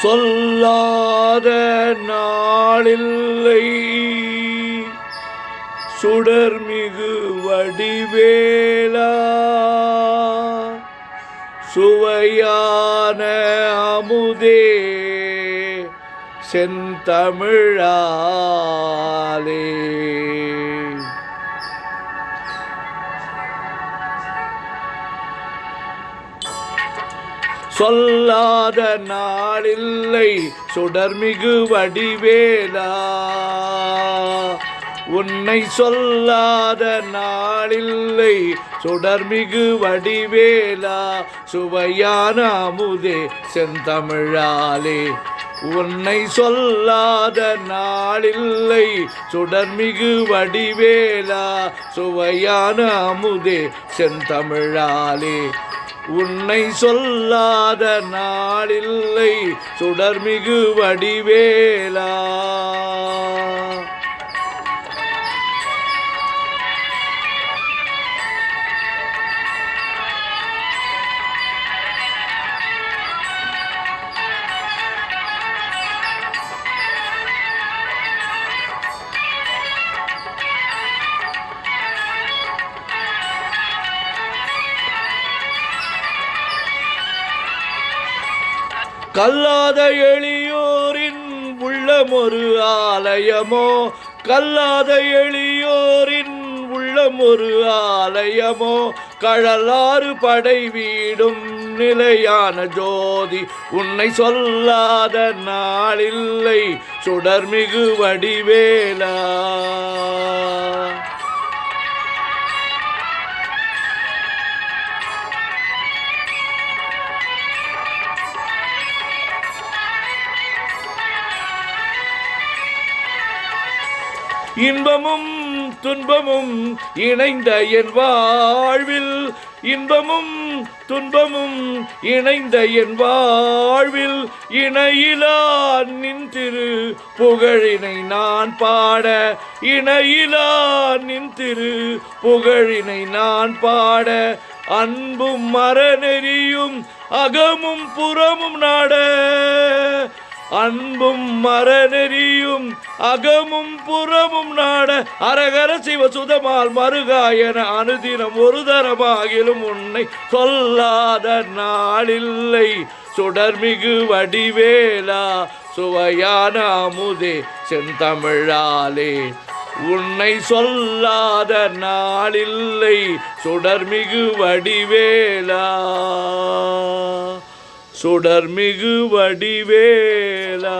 சொல்லாத நாளில்லை சுடர்மிகு வடிவேலா, சுவையான அமுதே செந்தமிழாலே. சொல்லாத நாளில்லை சுடர்மிகு வடிவேலா, உன்னை சொல்லாத நாளில்லை சுடர்மிகு வடிவேலா, சுவையான அமுதே செந்தமிழாலே. உன்னை சொல்லாத நாளில்லை சுடர்மிகு வடிவேலா, சுவையான அமுதே செந்தமிழாலே. உன்னை சொல்லாத நாளில்லை சுடர்மிகு வடிவேலா. கல்லாத எளியோரின் உள்ளமொரு ஆலயமோ, கல்லாத எளியோரின் உள்ளமொரு ஆலயமோ, கழலாறு படை வீடும் நிலையான ஜோதி, உன்னை சொல்லாத நாளில்லை சுடர்மிகு வடிவேலா. இன்பமும் துன்பமும் இணைந்த என் வாழ்வில், இன்பமும் துன்பமும் இணைந்த என் வாழ்வில், இணையிலா நின் திரு புகழினை நான் பாட, இணையிலா நின் திரு புகழினை நான் பாட, அன்பும் மரநெறியும் அகமும் புறமும் நாட, அன்பும் மரநெறியும் அகமும் புறமும் நாட, அரகர சிவ சுதமால் மருகா என அனுதினம் ஒரு தரமாகிலும் உன்னை சொல்லாத நாளில்லை சுடர்மிகு வடிவேலா, சுவையான அமுதே செந்தமிழாலே. உன்னை சொல்லாத நாளில்லை சுடர்மிகு வடிவேலா, சுடர்மிகு வடிவேலா.